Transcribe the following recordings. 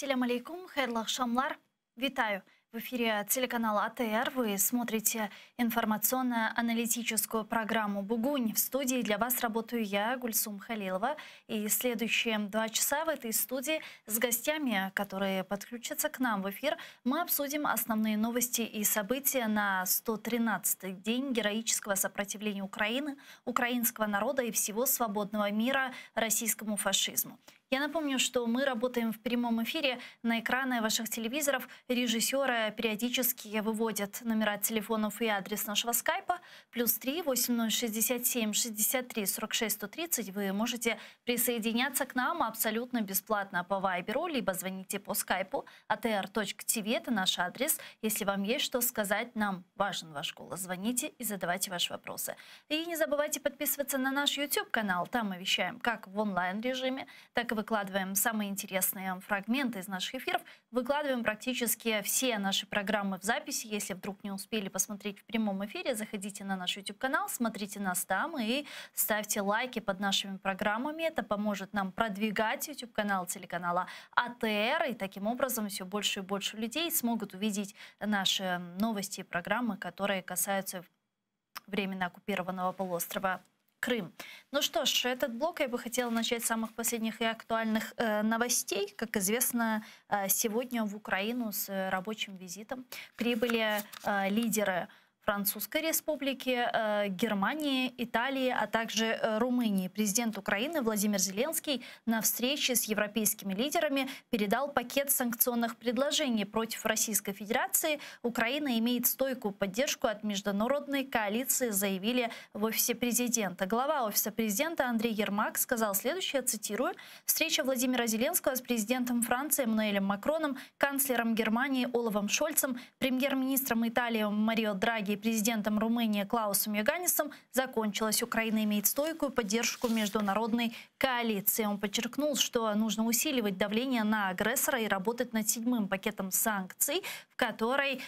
Селям алейкум, хайрлах шамлар. Витаю. В эфире телеканала АТР. Вы смотрите информационно-аналитическую программу «Бугунь». В студии для вас работаю я, Гульсум Халилова. И следующие 2 часа в этой студии с гостями, которые подключатся к нам в эфир, мы обсудим основные новости и события на 113-й день героического сопротивления Украины, украинского народа и всего свободного мира российскому фашизму. Я напомню, что мы работаем в прямом эфире. На экраны ваших телевизоров режиссеры периодически выводят номера телефонов и адрес нашего скайпа. +3 8067 63 46 130. Вы можете присоединяться к нам абсолютно бесплатно по вайберу, либо звоните по скайпу atr.tv. Это наш адрес. Если вам есть что сказать, нам важен ваш голос. Звоните и задавайте ваши вопросы. И не забывайте подписываться на наш YouTube-канал. Там мы вещаем как в онлайн-режиме, так и выкладываем самые интересные фрагменты из наших эфиров. Выкладываем практически все наши программы в записи. Если вдруг не успели посмотреть в прямом эфире, заходите на наш YouTube-канал, смотрите нас там и ставьте лайки под нашими программами. Это поможет нам продвигать YouTube-канал телеканала АТР. И таким образом все больше и больше людей смогут увидеть наши новости и программы, которые касаются временно оккупированного полуострова Крым. Ну что ж, этот блок я бы хотела начать с самых последних и актуальных новостей. Как известно, сегодня в Украину с рабочим визитом прибыли лидеры Французской республики, Германии, Италии, а также Румынии. Президент Украины Владимир Зеленский на встрече с европейскими лидерами передал пакет санкционных предложений против Российской Федерации. Украина имеет стойкую поддержку от международной коалиции, заявили в офисе президента. Глава офиса президента Андрей Ермак сказал следующее, цитирую: «Встреча Владимира Зеленского с президентом Франции Эммануэлем Макроном, канцлером Германии Олафом Шольцем, премьер-министром Италии Марио Драги и президентом Румынии Клаусом Йоганнисом закончилась. Украина имеет стойкую поддержку международной коалиции». Он подчеркнул, что нужно усиливать давление на агрессора и работать над 7-м пакетом санкций, в который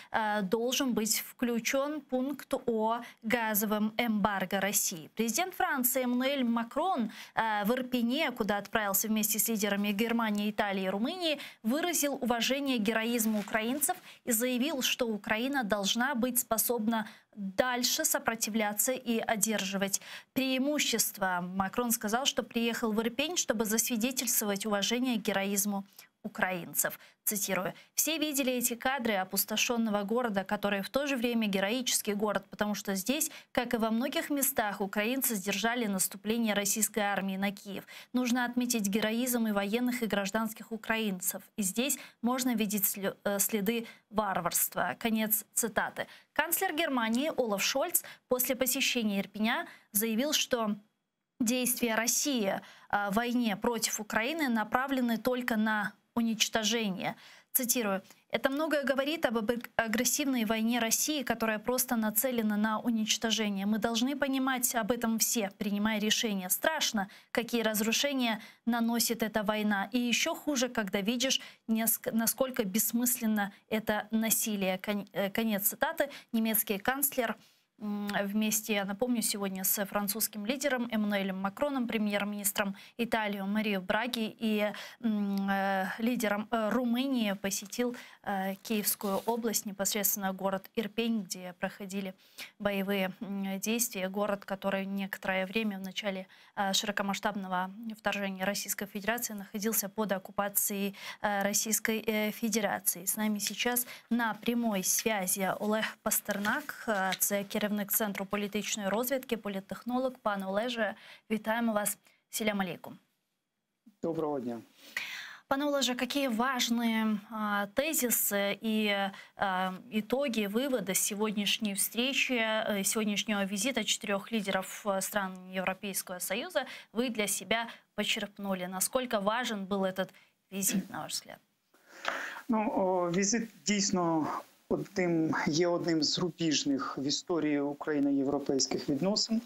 должен быть включен пункт о газовом эмбарго России. Президент Франции Эммануэль Макрон в Ирпене, куда отправился вместе с лидерами Германии, Италии и Румынии, выразил уважение героизму украинцев и заявил, что Украина должна быть способна дальше сопротивляться и одерживать преимущества. Макрон сказал, что приехал в Ирпень, чтобы засвидетельствовать уважение к героизму украинцев. Цитирую: «Все видели эти кадры опустошенного города, который в то же время героический город, потому что здесь, как и во многих местах, украинцы сдержали наступление российской армии на Киев. Нужно отметить героизм и военных, и гражданских украинцев. И здесь можно видеть следы варварства». Конец цитаты. Канцлер Германии Олаф Шольц после посещения Ирпеня заявил, что действия России в войне против Украины направлены только на уничтожение. Цитирую: «Это многое говорит об агрессивной войне России, которая просто нацелена на уничтожение. Мы должны понимать об этом все, принимая решения. Страшно, какие разрушения наносит эта война. И еще хуже, когда видишь, насколько бессмысленно это насилие». Конец цитаты. Немецкий канцлер вместе, я напомню, сегодня с французским лидером Эммануэлем Макроном, премьер-министром Италии Марио Драги и лидером Румынии посетил Киевскую область, непосредственно город Ирпень, где проходили боевые действия. Город, который некоторое время в начале широкомасштабного вторжения Российской Федерации находился под оккупацией Российской Федерации. С нами сейчас на прямой связи Олег Пастернак, це керівник Центру політичної розвідки, політтехнолог. Пане Олеже, вітаємо вас. Селям алейкум. Доброго дня. Пане Олеже, какие важные тезисы и итоги, выводы сегодняшней встречи, сегодняшнего визита 4 лидеров стран Европейского Союза вы для себя почерпнули? Насколько важен был этот визит, на ваш взгляд? Ну, візит дійсно є одним з рубіжних в історії Україно-європейських відносин.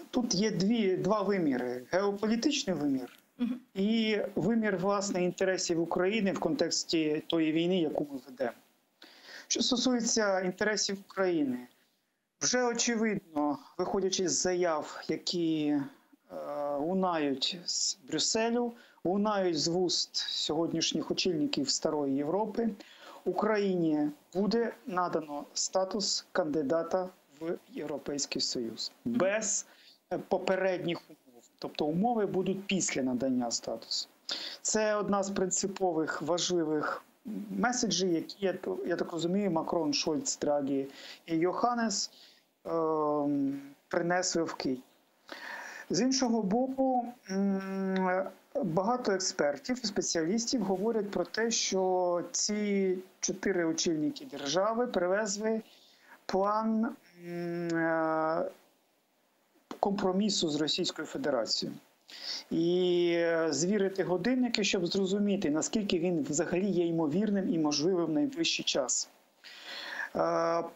Тут є два виміри: геополітичний вимір і вимір, власне, інтересів України в контексті тої війни, яку ми ведемо. Що стосується інтересів України, вже очевидно, виходячи з заяв, які лунають з Брюсселю, лунають з вуст сьогоднішніх очільників Старої Європи, Україні буде надано статус кандидата в Європейський Союз без попередніх умов. Тобто умови будуть після надання статусу. Це одна з принципових важливих меседжів, які, я так розумію, Макрон, Шольц, Драгі і Йоханнес принесли в Київ. З іншого боку, багато експертів і спеціалістів говорять про те, що ці 4 очільники держави привезли план компромісу з Російською Федерацією. І звірити годинники, щоб зрозуміти, наскільки він взагалі є ймовірним і можливим в найближчий час.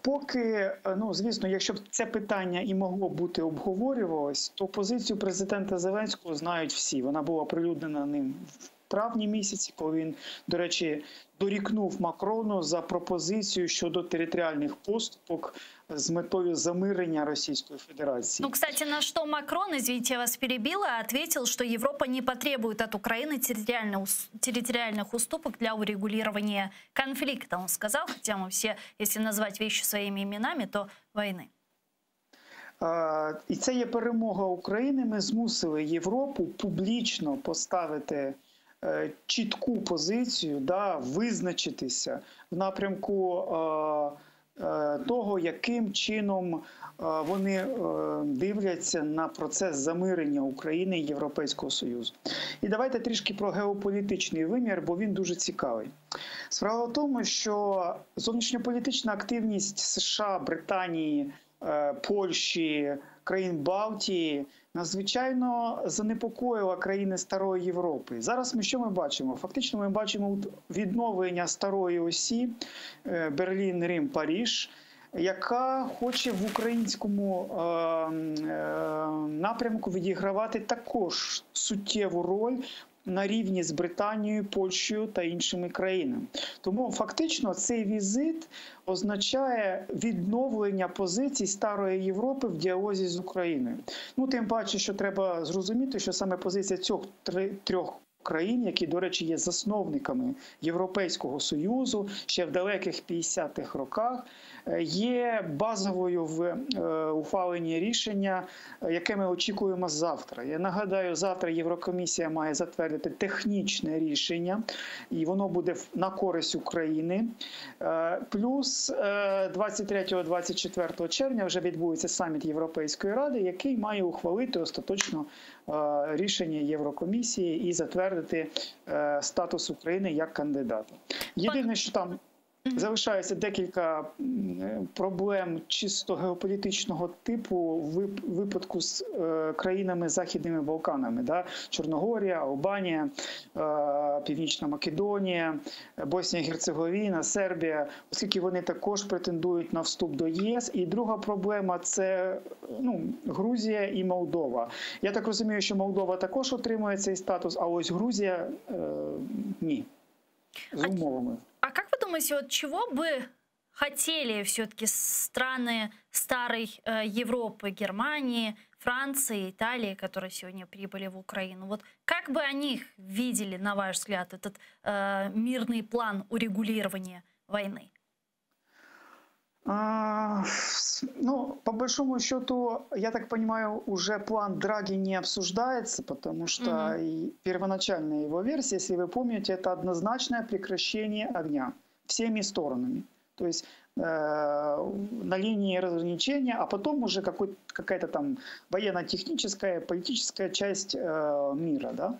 Поки, звісно, якщо б це питання і могло бути обговорювалось, то позицію президента Зеленського знають всі. Вона була оприлюднена ним в травні місяці, коли він, до речі, дорікнув Макрону за пропозицію щодо територіальних поступок с метою замирения Российской Федерации. Ну, кстати, на что Макрон, извините, я вас перебила, ответил, что Европа не потребует от Украины территориальных уступок для урегулирования конфликта. Он сказал, хотя мы все, если назвать вещи своими именами, то войны. І це є перемога України. Ми змусили Європу публічно поставити чітку позицію, визначитися в напрямку того, яким чином вони дивляться на процес замирення України і Європейського Союзу. І давайте трішки про геополітичний вимір, бо він дуже цікавий. Справа в тому, що зовнішньополітична активність США, Британії, Польщі, країн Балтії надзвичайно занепокоїла країни Старої Європи. Зараз що ми бачимо? Фактично ми бачимо відновлення старої осі Берлін, Рим, Париж, яка хоче в українському напрямку відігравати також суттєву роль на рівні з Британією, Польщею та іншими країнами. Тому фактично цей візит означає відновлення позицій Старої Європи в діалозі з Україною. Тим паче, що треба зрозуміти, що саме позиція цих трьох країн, які, до речі, є засновниками Європейського Союзу ще в далеких 50-х роках, є базовою в ухваленні рішення, яке ми очікуємо завтра. Я нагадаю, завтра Єврокомісія має затвердити технічне рішення, і воно буде на користь України. Плюс 23-24 червня вже відбудеться саміт Європейської Ради, який має ухвалити остаточно рішення Єврокомісії і затвердити статус України як кандидата. Єдине, що там залишається декілька проблем чисто геополітичного типу в випадку з країнами Західними Балканами. Чорногорія, Албанія, Північна Македонія, Боснія і Герцеговина, Сербія, оскільки вони також претендують на вступ до ЄС. І друга проблема – це Грузія і Молдова. Я так розумію, що Молдова також отримує цей статус, а ось Грузія – ні. З умовами. А как вы думаете, вот чего бы хотели все-таки страны старой Европы, Германии, Франции, Италии, которые сегодня прибыли в Украину? Вот как бы они видели, на ваш взгляд, этот мирный план урегулирования войны? По большому счету, я так понимаю, уже план Драги не обсуждается, потому что первоначальная его версия, если вы помните, это однозначное прекращение огня всеми сторонами. То есть на линии разграничения, а потом уже какая-то там военно-техническая, политическая часть мира.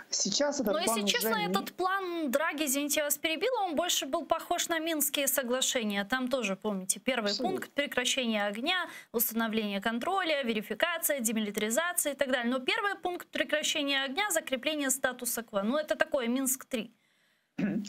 Сейчас этот план если честно, этот план Драги, извините, я вас перебила, он больше был похож на Минские соглашения. Там тоже, помните, первый пункт – прекращение огня, установление контроля, верификация, демилитаризация и так далее. Но первый пункт прекращения огня – закрепление статуса КВ. Это такое Минск-3.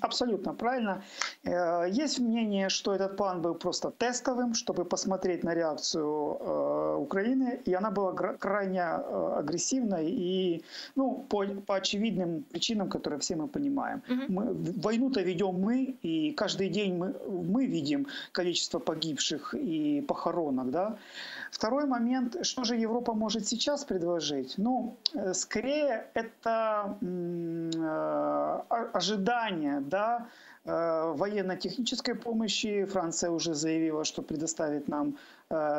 Абсолютно правильно. Есть мнение, что этот план был просто тестовым, чтобы посмотреть на реакцию Украины, и она была крайне агрессивной и, ну, по очевидным причинам, которые все мы понимаем. Войну-то ведем мы, и каждый день мы видим количество погибших и похоронок, да. Второй момент, что же Европа может сейчас предложить? Ну, скорее это ожидание, да, военно-технической помощи. Франция уже заявила, что предоставит нам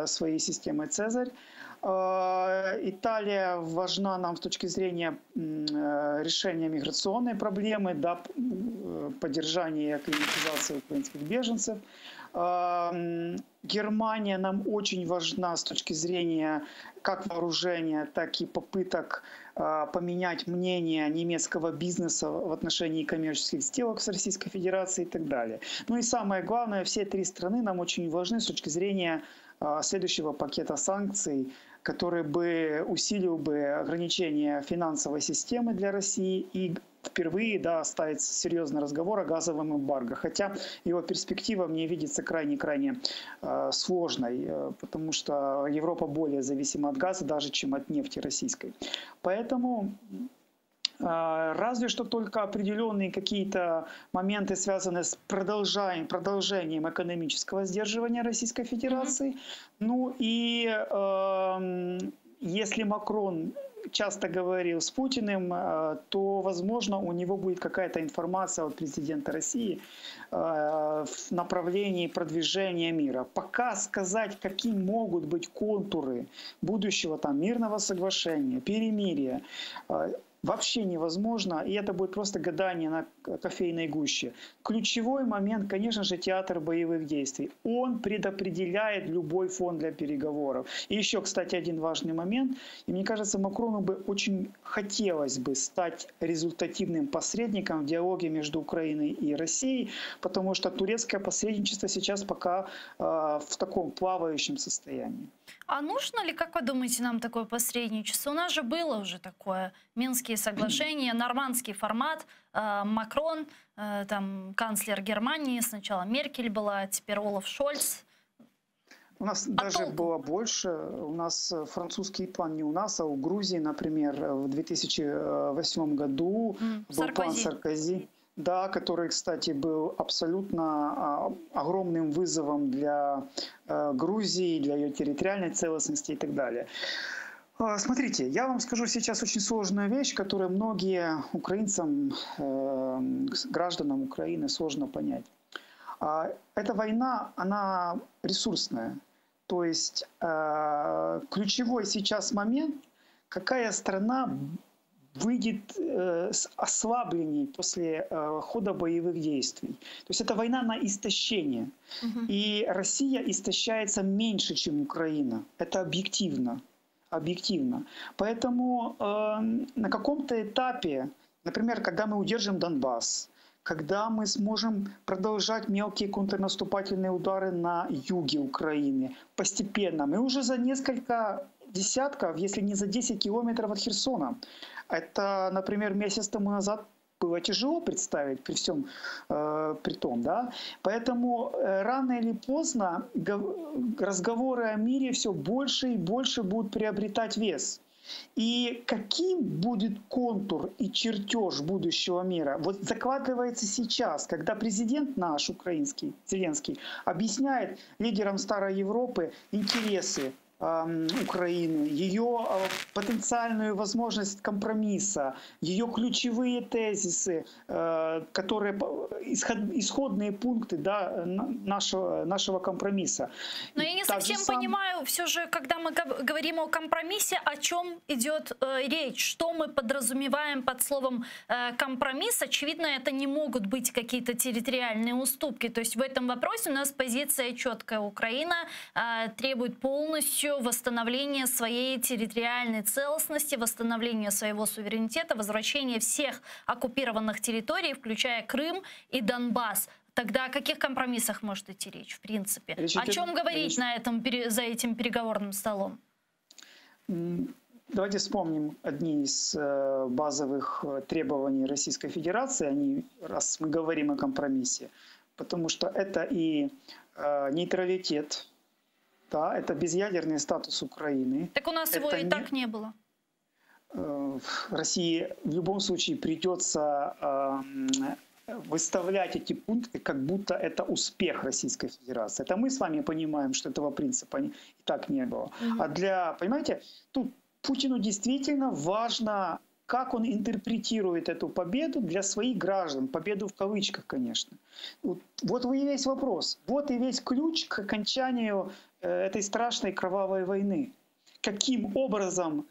свои системы «Цезарь». Италия важна нам с точки зрения решения миграционной проблемы, да, поддержания и акклиматизации украинских беженцев. Германия нам очень важна с точки зрения как вооружения, так и попыток поменять мнение немецкого бизнеса в отношении коммерческих сделок с Российской Федерацией и так далее. Ну и самое главное, все три страны нам очень важны с точки зрения следующего пакета санкций, который бы усилил бы ограничения финансовой системы для России и впервые, да, ставить серьезный разговор о газовом эмбарго. Хотя его перспектива мне видится крайне-крайне сложной, потому что Европа более зависима от газа даже, чем от нефти российской. Поэтому разве что только определенные какие-то моменты, связанные с продолжением экономического сдерживания Российской Федерации. Ну и если Макрон часто говорил с Путиным, то, возможно, у него будет какая-то информация от президента России в направлении продвижения мира. Пока сказать, какие могут быть контуры будущего там мирного соглашения, перемирия, вообще невозможно, и это будет просто гадание на кофейной гуще. Ключевой момент, конечно же, театр боевых действий. Он предопределяет любой фон для переговоров. И еще, кстати, один важный момент. И мне кажется, Макрону бы очень хотелось бы стать результативным посредником в диалоге между Украиной и Россией, потому что турецкое посредничество сейчас пока в таком плавающем состоянии. А нужно ли, как вы думаете, нам такое посредничество? У нас же было уже такое. Минские соглашения, нормандский формат, Макрон, там канцлер Германии, сначала Меркель была, теперь Олаф Шольц. У нас даже было больше. У нас французский план не у нас, а у Грузии, например, в 2008 году был план Саркози. Да, который, кстати, был абсолютно огромным вызовом для Грузии, для ее территориальной целостности и так далее. Смотрите, я вам скажу сейчас очень сложную вещь, которую многие украинцам, гражданам Украины сложно понять. Эта война, она ресурсная. То есть ключевой сейчас момент, какая страна выйдет с ослаблений после хода боевых действий. То есть это война на истощение. И Россия истощается меньше, чем Украина. Это объективно. Объективно. Поэтому на каком-то этапе, например, когда мы удержим Донбасс, когда мы сможем продолжать мелкие контрнаступательные удары на юге Украины, постепенно, мы уже за несколько десятков, если не за 10 километров от Херсона. Это, например, месяц тому назад было тяжело представить при всем при том, да. Поэтому рано или поздно разговоры о мире все больше и больше будут приобретать вес. И каким будет контур и чертеж будущего мира? Вот закладывается сейчас, когда президент наш, украинский, Зеленский, объясняет лидерам Старой Европы интересы Украины, ее потенциальную возможность компромисса, ее ключевые тезисы, которые исходные пункты, да, нашего компромисса. Но я не совсем понимаю, все же, когда мы говорим о компромиссе, о чем идет речь, что мы подразумеваем под словом компромисс. Очевидно, это не могут быть какие-то территориальные уступки. То есть в этом вопросе у нас позиция четкая. Украина требует полностью восстановления своей территориальной целостности, восстановления своего суверенитета, возвращения всех оккупированных территорий, включая Крым и Донбасс. Тогда о каких компромиссах может идти речь, в принципе? О чем говорить за этим переговорным столом? давайте вспомним одни из базовых требований Российской Федерации, раз мы говорим о компромиссе, потому что это и нейтралитет, да, это безъядерный статус Украины. Так у нас его и так не было. России в любом случае придется выставлять эти пункты, как будто это успех Российской Федерации. Это мы с вами понимаем, что этого принципа и так не было. А понимаете, тут Путину действительно важно, как он интерпретирует эту победу для своих граждан. Победу в кавычках, конечно. Вот и весь вопрос. Вот и весь ключ к окончанию этой страшной кровавой войны. Каким образом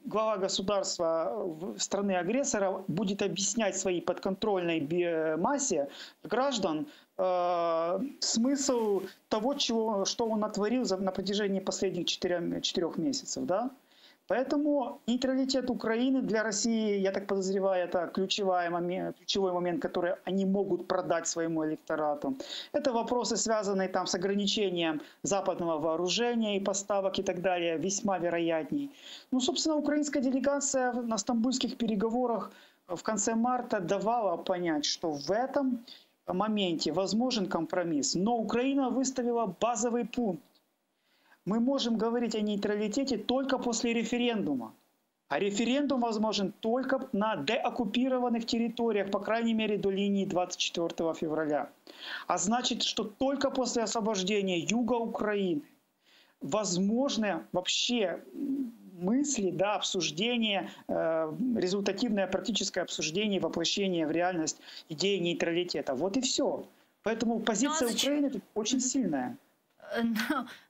глава государства страны-агрессора будет объяснять своей подконтрольной массе граждан смысл того, что он натворил на протяжении последних 4 месяцев. Да? Поэтому нейтралитет Украины для России, я так подозреваю, это ключевой момент, который они могут продать своему электорату. Это вопросы, связанные там с ограничением западного вооружения и поставок и так далее, весьма вероятней. Ну, собственно, украинская делегация на стамбульских переговорах в конце марта давала понять, что в этом моменте возможен компромисс. Но Украина выставила базовый пункт. Мы можем говорить о нейтралитете только после референдума. А референдум возможен только на деоккупированных территориях, по крайней мере, до линии 24 февраля. А значит, что только после освобождения юга Украины возможны вообще мысли, да, обсуждение, результативное практическое обсуждение, воплощение в реальность идеи нейтралитета. Вот и все. Поэтому позиция Украины тут очень сильная.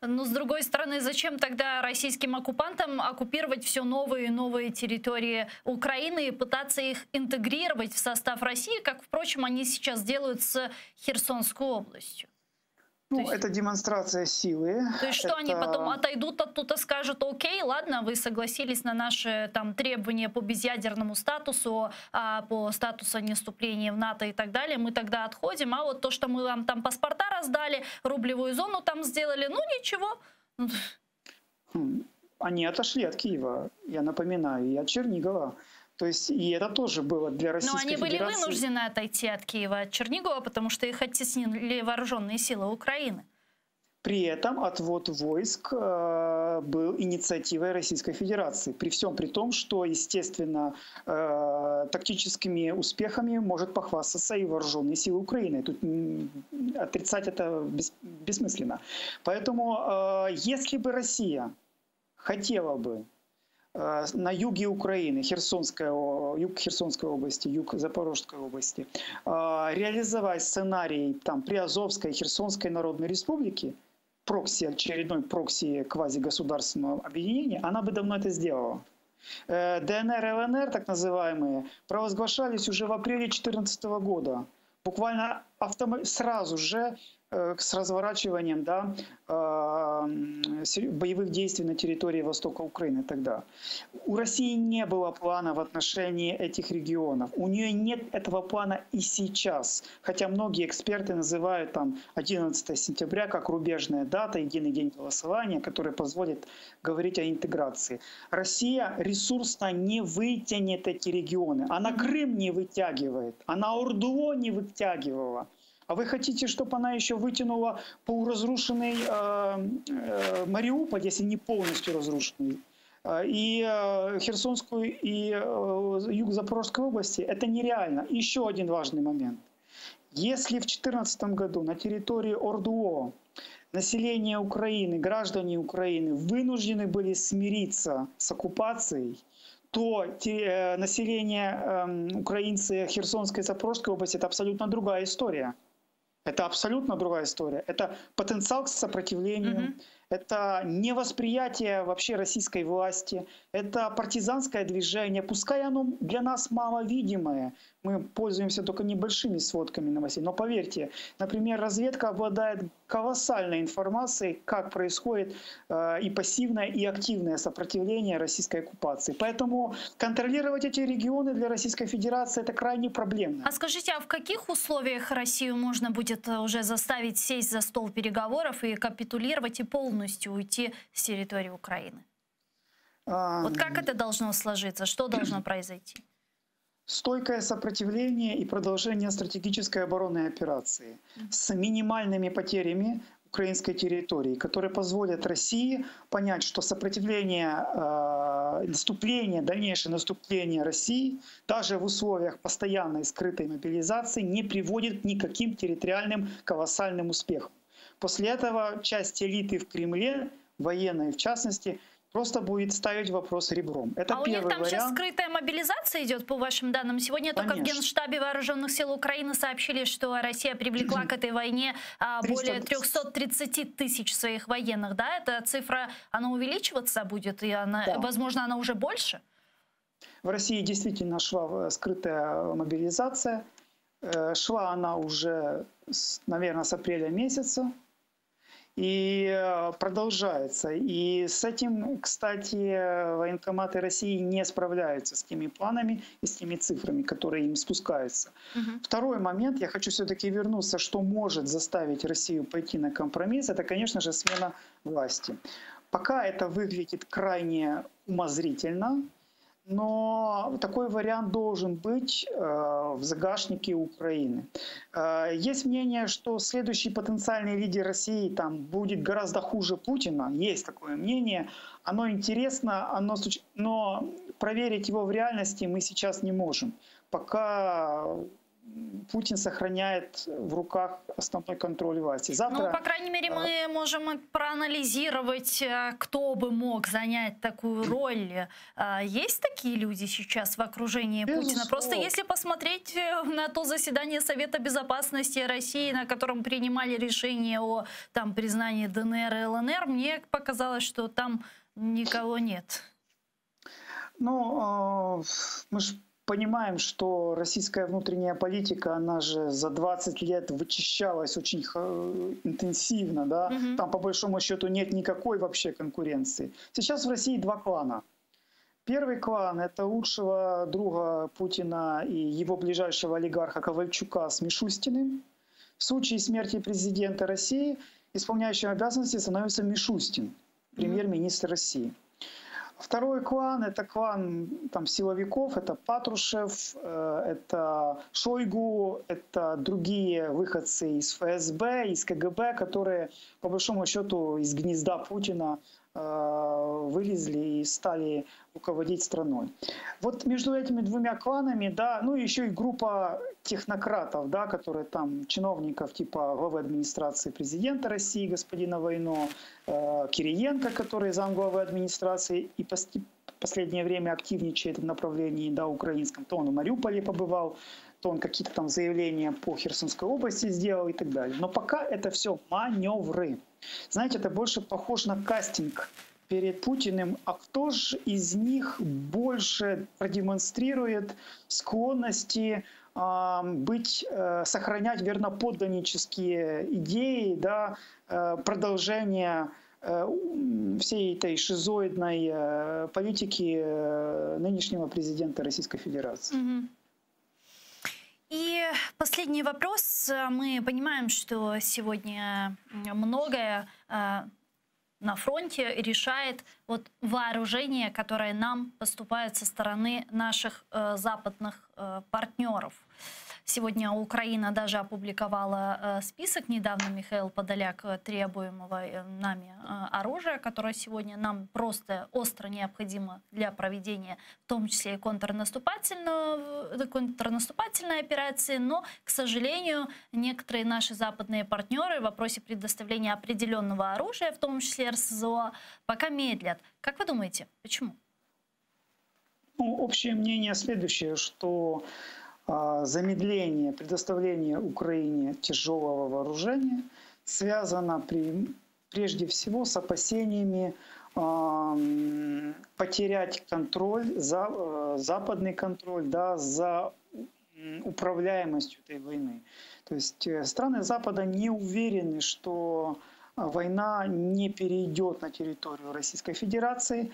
Но, с другой стороны, зачем тогда российским оккупантам оккупировать все новые и новые территории Украины и пытаться их интегрировать в состав России, как, впрочем, они сейчас делают с Херсонской областью? Ну, это демонстрация силы. То есть что, они потом отойдут оттуда, скажут: окей, ладно, вы согласились на наши там требования по безъядерному статусу, по статусу неступления в НАТО и так далее, мы тогда отходим, а вот то, что мы вам там паспорта раздали, рублевую зону там сделали, ну ничего. Они отошли от Киева, я напоминаю, и от Чернигова. То есть, и это тоже было для Российской Федерации. Но они были вынуждены отойти от Киева, от Чернигова, потому что их оттеснили вооруженные силы Украины. При этом отвод войск был инициативой Российской Федерации. При всем при том, что, естественно, тактическими успехами может похвастаться и вооруженные силы Украины. Тут отрицать это бессмысленно. Поэтому, если бы Россия хотела бы на юге Украины, юг Херсонской области, юг Запорожской области, реализовать сценарий там, Приазовской и Херсонской Народной Республики, очередной прокси квазигосударственного объединения, она бы давно это сделала. ДНР и ЛНР, так называемые, провозглашались уже в апреле 2014 года. Буквально сразу же с разворачиванием, да, боевых действий на территории востока Украины тогда. У России не было плана в отношении этих регионов. У нее нет этого плана и сейчас. Хотя многие эксперты называют там 11 сентября как рубежная дата, единый день голосования, который позволит говорить о интеграции. Россия ресурсно не вытянет эти регионы. Она Крым не вытягивает. Она Орду не вытягивала. А вы хотите, чтобы она еще вытянула полуразрушенный Мариуполь, если не полностью разрушенный, и Херсонскую, и юг Запорожской области? Это нереально. Еще один важный момент. Если в 2014 году на территории ОРДУО население Украины, граждане Украины вынуждены были смириться с оккупацией, то население украинцы Херсонской и Запорожской области – это абсолютно другая история. Это абсолютно другая история. Это потенциал к сопротивлению, это невосприятие вообще российской власти, это партизанское движение. Пускай оно для нас маловидимое, мы пользуемся только небольшими сводками новостей. Но поверьте, например, разведка обладает колоссальной информацией, как происходит и пассивное, и активное сопротивление российской оккупации. Поэтому контролировать эти регионы для Российской Федерации – это крайне проблемно. А скажите, а в каких условиях Россию можно будет уже заставить сесть за стол переговоров и капитулировать и полностью уйти с территории Украины? Вот как это должно сложиться? Что должно произойти? Стойкое сопротивление и продолжение стратегической оборонной операции с минимальными потерями украинской территории, которые позволят России понять, что сопротивление, наступление, дальнейшее наступление России даже в условиях постоянной скрытой мобилизации не приводит к никаким территориальным колоссальным успехам. После этого часть элиты в Кремле, военной в частности, просто будет ставить вопрос ребром. Это у них там сейчас скрытая мобилизация идет, по вашим данным. Сегодня только в Генштабе Вооруженных сил Украины сообщили, что Россия привлекла к этой войне более 330 тысяч своих военных. Да, эта цифра, она увеличиваться будет, и она, да, возможно, она уже больше? В России действительно шла скрытая мобилизация. Шла она уже, наверное, с апреля месяца. И продолжается. И с этим, кстати, военкоматы России не справляются с теми планами и с теми цифрами, которые им спускаются. Второй момент, я хочу все-таки вернуться, что может заставить Россию пойти на компромисс, это, конечно же, смена власти. Пока это выглядит крайне умозрительно, но такой вариант должен быть в загашнике Украины. Есть мнение, что следующий потенциальный лидер России там будет гораздо хуже Путина. Есть такое мнение. Оно интересно, но проверить его в реальности мы сейчас не можем. Пока Путин сохраняет в руках основной контроль власти. Завтра, ну, по крайней мере, мы можем проанализировать, кто бы мог занять такую роль. Есть такие люди сейчас в окружении Путина? Просто если посмотреть на то заседание Совета Безопасности России, на котором принимали решение о признании ДНР и ЛНР, мне показалось, что там никого нет. Ну, мы же понимаем, что российская внутренняя политика, она же за 20 лет вычищалась очень интенсивно, да? Там по большому счету нет никакой вообще конкуренции. Сейчас в России два клана. Первый клан — это лучшего друга Путина и его ближайшего олигарха Ковальчука с Мишустиным. В случае смерти президента России исполняющим обязанности становится Мишустин, премьер-министр России. Второй клан — это клан силовиков, это Патрушев, это Шойгу, это другие выходцы из ФСБ, из КГБ, которые по большому счету из гнезда Путина вылезли и стали руководить страной. Вот между этими двумя кланами, да, ну еще и группа технократов, да, которые там, чиновников типа главы администрации президента России господина Войно, Кириенко, который замглавы администрации и в последнее время активничает в направлении, да, украинском. То он в Мариуполе побывал, то он какие-то там заявления по Херсонской области сделал и так далее. Но пока это все маневры. Знаете, это больше похоже на кастинг перед Путиным. А кто же из них больше продемонстрирует склонности сохранять верноподданнические идеи, да, продолжение всей этой шизоидной политики нынешнего президента Российской Федерации? И последний вопрос. Мы понимаем, что сегодня многое на фронте решает вооружение, которое нам поступает со стороны наших западных партнеров. Сегодня Украина даже опубликовала список недавно, Михаил Подоляк, требуемого нами оружия, которое сегодня нам просто остро необходимо для проведения, в том числе и контрнаступательной операции. Но, к сожалению, некоторые наши западные партнеры в вопросе предоставления определенного оружия, в том числе РСЗО, пока медлят. Как вы думаете, почему? Ну, общее мнение следующее, что замедление предоставления Украине тяжелого вооружения связано прежде всего с опасениями потерять контроль, западный контроль, да, за управляемостью этой войны. То есть страны Запада не уверены, что война не перейдет на территорию Российской Федерации.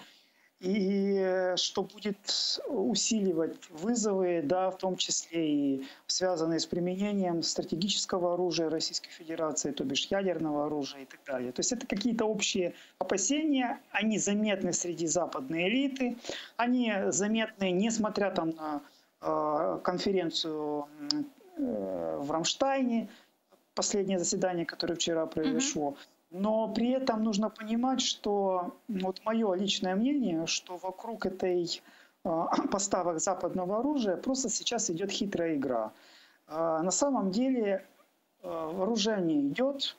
и что будет усиливать вызовы, да, в том числе и связанные с применением стратегического оружия Российской Федерации, то бишь ядерного оружия и так далее. То есть это какие-то общие опасения, они заметны среди западной элиты, они заметны, несмотря там на конференцию в Рамштайне, последнее заседание, которое вчера произошло. Но при этом нужно понимать, что вот мое личное мнение, что вокруг этой поставок западного оружия просто сейчас идет хитрая игра. На самом деле вооружение идет,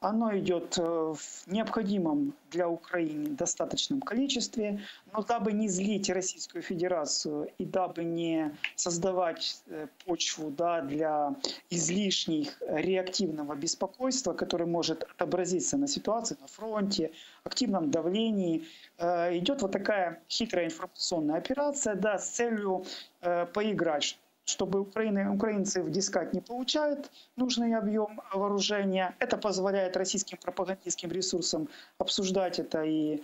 оно идет в необходимом для Украины достаточном количестве, но дабы не злить Российскую Федерацию и дабы не создавать почву, да, для излишних реактивного беспокойства, которое может отобразиться на ситуации на фронте, активном давлении, идет вот такая хитрая информационная операция, да, с целью поиграть, чтобы украинцы вдискать не получают нужный объем вооружения. Это позволяет российским пропагандистским ресурсам обсуждать это и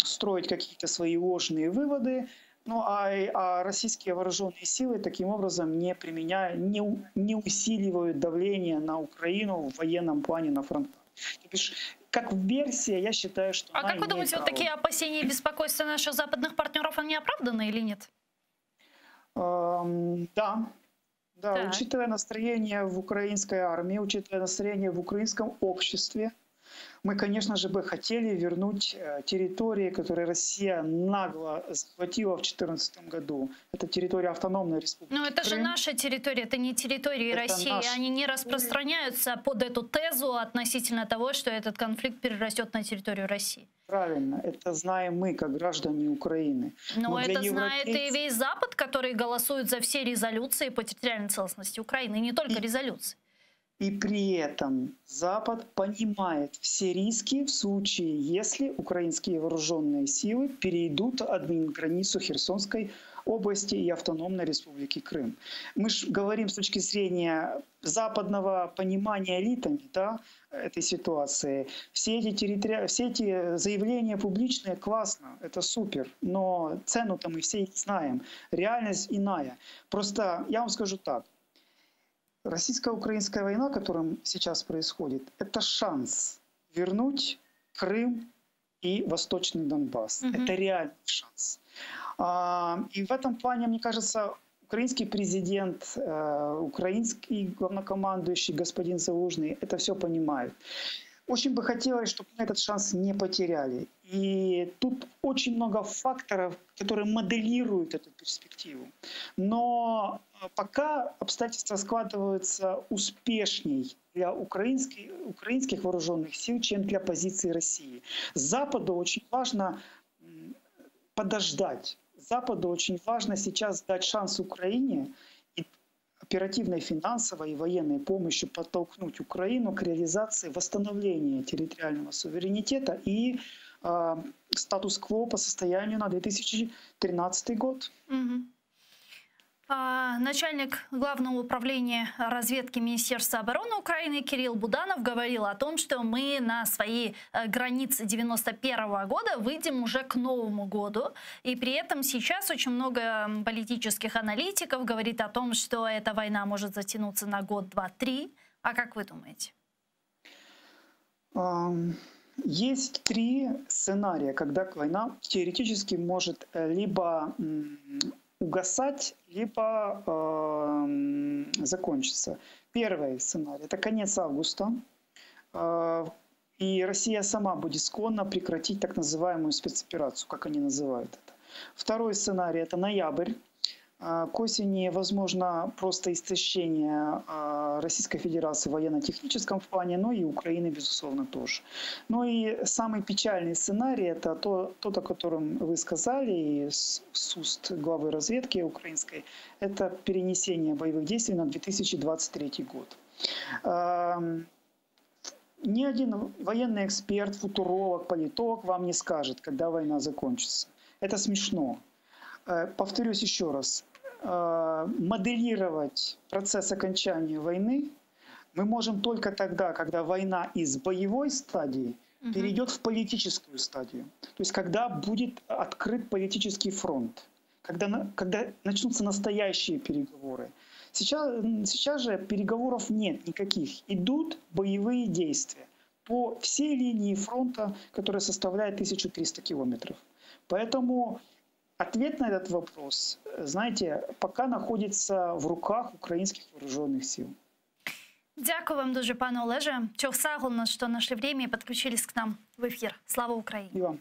строить какие-то свои ложные выводы. Ну а российские вооруженные силы таким образом не усиливают давление на Украину в военном плане на фронтах. То бишь, как версия, я считаю, что как вы думаете, вот такие опасения и беспокойства наших западных партнеров, они оправданы или нет? Да, учитывая настроение в украинской армии, учитывая настроение в украинском обществе, мы, конечно же, бы хотели вернуть территории, которые Россия нагло захватила в 2014 году. Это территория автономной республики Но это Крым. же наша территория, это не территория России. Они не распространяются под эту тезу относительно того, что этот конфликт перерастет на территорию России. Правильно, это знаем мы, как граждане Украины. Но это знает и весь Запад, который голосует за все резолюции по территориальной целостности Украины, и не только резолюции. И при этом Запад понимает все риски в случае, если украинские вооруженные силы перейдут админграницу Херсонской области и автономной республики Крым. Мы же говорим с точки зрения западного понимания элитами, да, этой ситуации. Все эти заявления публичные, классно, это супер, но цену-то мы все знаем. Реальность иная. Просто я вам скажу так. Российско-украинская война, которая сейчас происходит, это шанс вернуть Крым и Восточный Донбасс. Это реальный шанс. И в этом плане, мне кажется, украинский президент, украинский главнокомандующий господин Залужный это все понимают. Очень бы хотелось, чтобы мы этот шанс не потеряли. И тут очень много факторов, которые моделируют эту перспективу. Но пока обстоятельства складываются успешней для украинских вооруженных сил, чем для позиции России. Западу очень важно подождать. Западу очень важно сейчас дать шанс Украине и оперативной финансовой и военной помощью подтолкнуть Украину к реализации восстановления территориального суверенитета и статус-кво по состоянию на 2013 год. Начальник Главного управления разведки Министерства обороны Украины Кирилл Буданов говорил о том, что мы на свои границы 91 года выйдем уже к Новому году. И при этом сейчас очень много политических аналитиков говорит о том, что эта война может затянуться на год, два, три. А как вы думаете? Есть три сценария, когда война теоретически может либо угасать, либо закончиться. Первый сценарий – это конец августа, и Россия сама будет склонна прекратить так называемую спецоперацию, как они называют это. Второй сценарий – это ноябрь. К осени возможно просто истощение Российской Федерации в военно-техническом плане, но и Украины, безусловно, тоже. Ну и самый печальный сценарий – это тот, о котором вы сказали с уст главы разведки украинской, это перенесение боевых действий на 2023 год. Ни один военный эксперт, футуролог, политолог вам не скажет, когда война закончится. Это смешно. Повторюсь еще раз. Моделировать процесс окончания войны мы можем только тогда, когда война из боевой стадии перейдет в политическую стадию. То есть когда будет открыт политический фронт, когда начнутся настоящие переговоры. Сейчас же переговоров нет никаких. Идут боевые действия по всей линии фронта, которая составляет 1300 километров. Поэтому ответ на этот вопрос, знаете, пока находится в руках украинских вооруженных сил. Дякую вам дуже, пане Олеже. Чохсагулно, що нашли время і підключились к нам в ефір. Слава Україні! І вам.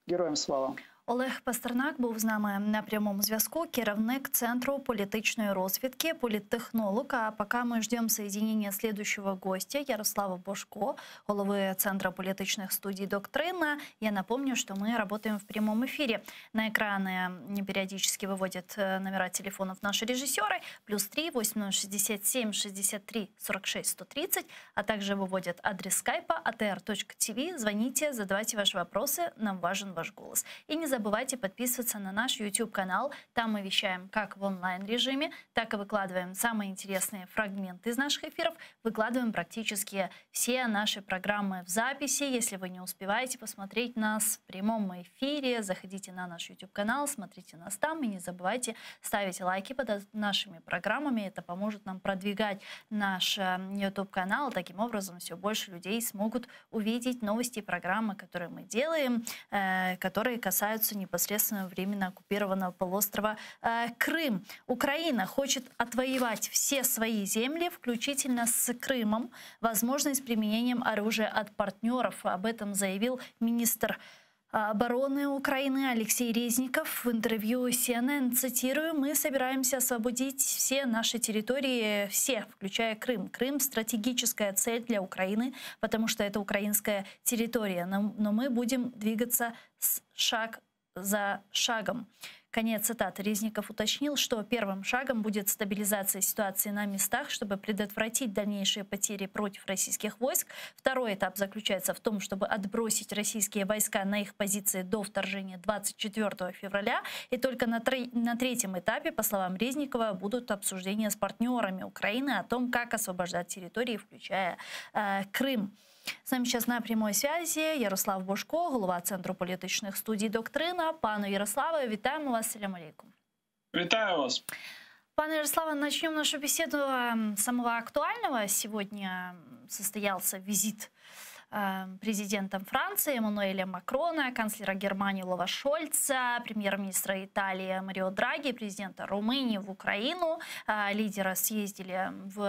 Героям слава! Олег Пастернак був з нами на прямому зв'язку, керівник Центру політичної розвідки, політтехнолог. А поки ми ждемо соединения следующего гостя, Ярослава Божко, головы Центра политических студий «Доктрина». Я напомню, что мы работаем в прямом эфире. На экраны периодически выводят номера телефонов наши режиссеры. +3 8067 63 46 130. А также выводят адрес скайпа atr.tv. Звоните, задавайте ваши вопросы. Нам важен ваш голос. И не забывайте подписываться на наш YouTube-канал. Там мы вещаем как в онлайн-режиме, так и выкладываем самые интересные фрагменты из наших эфиров. Выкладываем практически все наши программы в записи. Если вы не успеваете посмотреть нас в прямом эфире, заходите на наш YouTube-канал, смотрите нас там. И не забывайте ставить лайки под нашими программами. Это поможет нам продвигать наш YouTube-канал. Таким образом, все больше людей смогут увидеть новости и программы, которые мы делаем, которые касаются непосредственно временно оккупированного полуострова Крым. Украина хочет отвоевать все свои земли, включительно с Крымом, возможно, с применением оружия от партнеров. Об этом заявил министр обороны Украины Алексей Резников в интервью CNN. Цитирую: «Мы собираемся освободить все наши территории, все, включая Крым. Крым — стратегическая цель для Украины, потому что это украинская территория. Но мы будем двигаться шаг за шагом». Конец цитаты. Резников уточнил, что первым шагом будет стабилизация ситуации на местах, чтобы предотвратить дальнейшие потери против российских войск. Второй этап заключается в том, чтобы отбросить российские войска на их позиции до вторжения 24 февраля. И только на третьем этапе, по словам Резникова, будут обсуждения с партнерами Украины о том, как освобождать территории, включая Крым. З нами зараз на прямой связі Ярослав Божко, голова Центру політичних студій «Доктрина». Пане Ярославе, вітаємо вас. Салям алейкум. Вітаю вас. Пане Ярославе, начнем нашу беседу с самого актуального. Сегодня состоялся визит президентом Франции Эммануэля Макрона, канцлера Германии Олафа Шольца, премьер-министра Италии Марио Драги, президента Румынии в Украину. Лидеры съездили в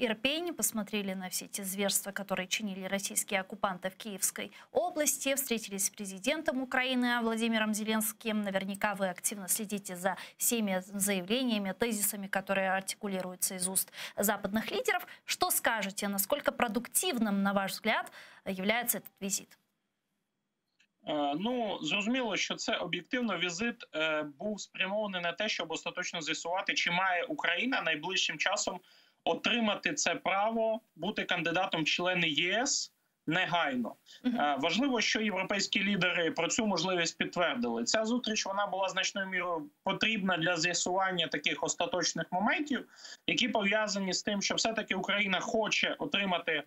Ирпень, посмотрели на все эти зверства, которые чинили российские оккупанты в Киевской области, встретились с президентом Украины Владимиром Зеленским. Наверняка вы активно следите за всеми заявлениями, тезисами, которые артикулируются из уст западных лидеров. Что скажете, насколько продуктивным, на ваш взгляд, являється цей візит? Ну, зрозуміло, що це об'єктивно візит був спрямований на те, щоб остаточно з'ясувати, чи має Україна найближчим часом отримати це право бути кандидатом в члени ЄС негайно. Важливо, що європейські лідери про цю можливість підтвердили. Ця зустріч, вона була значною мірою потрібна для з'ясування таких остаточних моментів, які пов'язані з тим, що все-таки Україна хоче отримати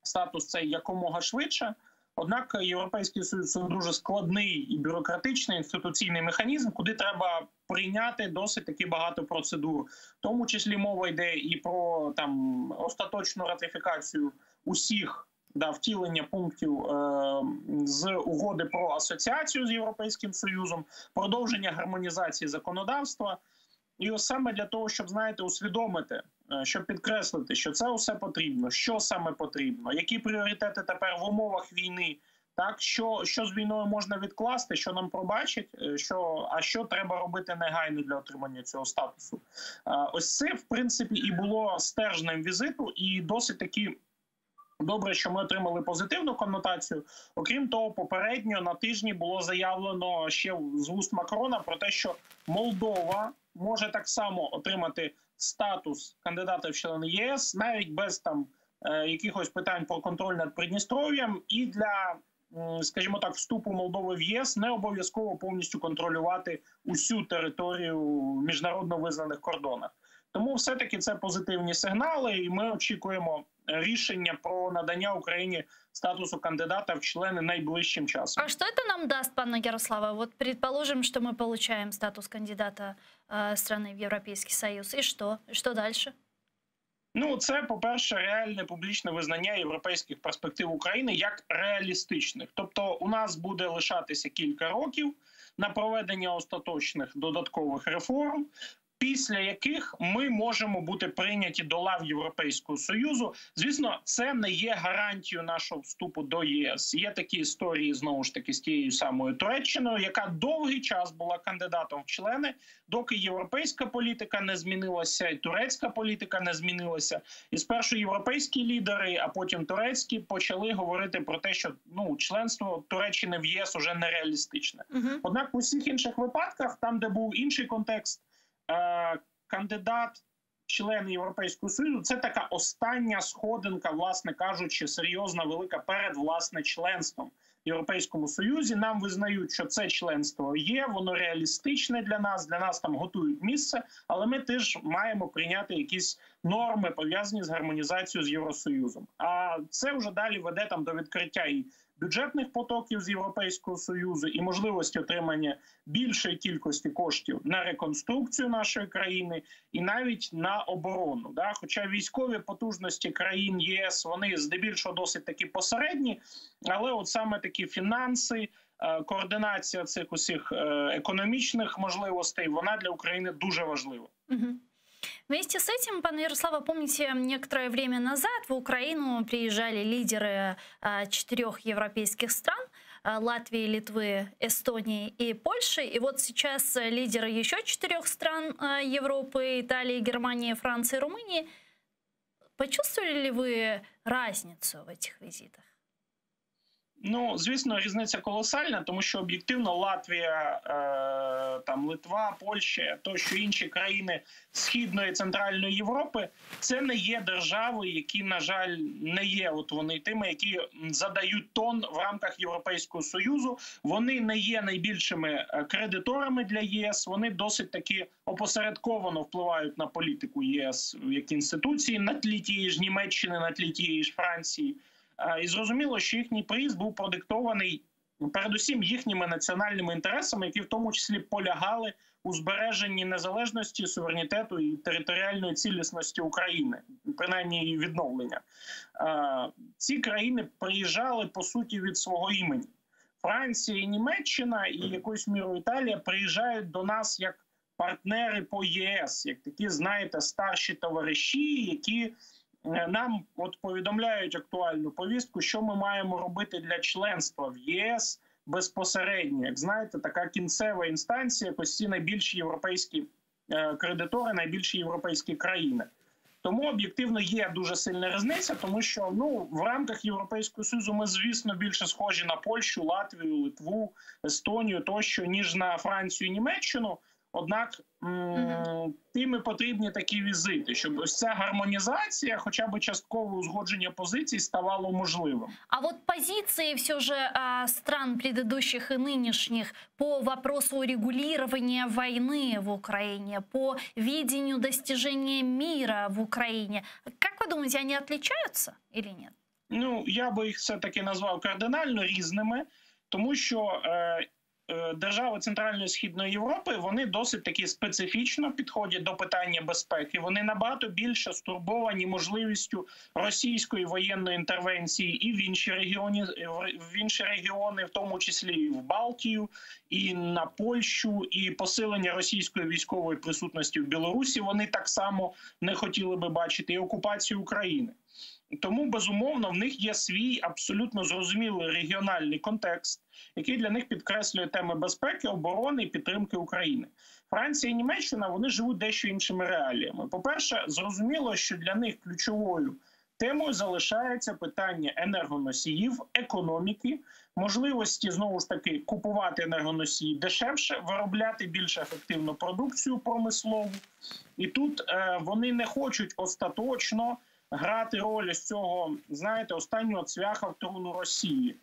статус цей якомога швидше. Однак Європейський Союз – це дуже складний і бюрократичний інституційний механізм, куди треба прийняти досить таки багато процедур. В тому числі мова йде і про остаточну ратифікацію усіх втілення пунктів з угоди про асоціацію з Європейським Союзом, продовження гармонізації законодавства. І ось саме для того, щоб, усвідомити, щоб підкреслити, що це усе потрібно, що саме потрібно, які пріоритети тепер в умовах війни, так, що з війною можна відкласти, що нам пробачать, а що треба робити негайно для отримання цього статусу. Ось це, в принципі, і було стержнем візиту, і досить таки добре, що ми отримали позитивну коннотацію. Окрім того, попередньо на тижні було заявлено ще з вуст Макрона про те, що Молдова може так само отримати статус кандидата в члени ЄС, навіть без якихось питань про контроль над Придністров'ям, і для, скажімо так, вступу Молдови в ЄС не обов'язково повністю контролювати усю територію в міжнародно визнаних кордонах. Тому все-таки це позитивні сигнали, і ми очікуємо рішення про надання Україні статусу кандидата в члени найближчим часом. А что это нам даст, пане Ярославе? Вот предположим, что мы получаем статус кандидата страны в Европейский Союз. И что? И что дальше? Ну, це, по-перше, реальне публічне визнання європейських перспектив України як реалістичних. Тобто у нас буде лишатися кілька років на проведення остаточних додаткових реформ, після яких ми можемо бути прийняті до лав Європейського Союзу. Звісно, це не є гарантією нашого вступу до ЄС. Є такі історії, знову ж таки, з тією самою Туреччиною, яка довгий час була кандидатом в члени, доки європейська політика не змінилася, і турецька політика не змінилася. І спершу європейські лідери, а потім турецькі, почали говорити про те, що членство Туреччини в ЄС уже нереалістичне. Однак у всіх інших випадках, там, де був інший контекст, кандидат член Європейського Союзу – це така остання сходинка, власне кажучи, серйозна, велика перед, власне, членством в Європейському Союзі. Нам визнають, що це членство є, воно реалістичне для нас там готують місце, але ми теж маємо прийняти якісь норми, пов'язані з гармонізацією з Євросоюзом. А це вже далі веде там до відкриття і бюджетних потоків з Європейського Союзу, і можливості отримання більшої кількості коштів на реконструкцію нашої країни і навіть на оборону. Хоча військові потужності країн ЄС, вони здебільшого досить такі посередні, але от саме такі фінанси, координація цих усіх економічних можливостей, вона для України дуже важлива. Вместе с этим, пане Ярослава, помните, некоторое время назад в Украину приезжали лидеры 4 европейских стран – Латвии, Литвы, Эстонии и Польши. И вот сейчас лидеры еще 4 стран Европы – Италии, Германии, Франции, Румынии. Почувствовали ли вы разницу в этих визитах? Ну, звісно, різниця колосальна, тому що об'єктивно Латвія, там Литва, Польща, тощо інші країни Східної і Центральної Європи – це не є держави, які, на жаль, не є от вони тими, які задають тон в рамках Європейського Союзу. Вони не є найбільшими кредиторами для ЄС, вони досить таки опосередковано впливають на політику ЄС як інституції на тлі тієї ж Німеччини, на тлі тієї ж Франції. І зрозуміло, що їхній приїзд був продиктований передусім їхніми національними інтересами, які в тому числі полягали у збереженні незалежності, суверенітету і територіальної цілісності України, принаймні її відновлення. Ці країни приїжджали, по суті, від свого імені. Франція і Німеччина, і якоюсь мірою Італія приїжджають до нас як партнери по ЄС, як такі, знаєте, старші товариші, які нам от повідомляють актуальну повістку, що ми маємо робити для членства в ЄС безпосередньо. Як знаєте, така кінцева інстанція, якось ці найбільші європейські кредитори, найбільші європейські країни. Тому об'єктивно є дуже сильна різниця, тому що в рамках Європейського Союзу ми, звісно, більше схожі на Польщу, Латвію, Литву, Естонію тощо, ніж на Францію і Німеччину. Однак тим і потрібні такі візити, щоб ось ця гармонізація, хоча б часткове узгодження позицій ставало можливим. А вот позиции все же стран предыдущих и нынешних по вопросу урегулирования войны в Украине, по видению достижения мира в Украине, как вы думаете, они отличаются или нет? Ну, я би їх все-таки назвав кардинально різними, тому що держави Центральної і Східної Європи, вони досить таки специфічно підходять до питання безпеки. Вони набагато більше стурбовані можливістю російської воєнної інтервенції і в інші регіони, в тому числі і в Балтію, і на Польщу, і посилення російської військової присутності в Білорусі вони так само не хотіли би бачити, і окупацію України. Тому, безумовно, в них є свій абсолютно зрозумілий регіональний контекст, який для них підкреслює теми безпеки, оборони і підтримки України. Франція і Німеччина, вони живуть дещо іншими реаліями. По-перше, зрозуміло, що для них ключовою темою залишається питання енергоносіїв, економіки, можливості, знову ж таки, купувати енергоносії дешевше, виробляти більш ефективну продукцію промислову. І тут вони не хочуть остаточно грати роль із цього, знаєте, останнього цвяха в труну Росії.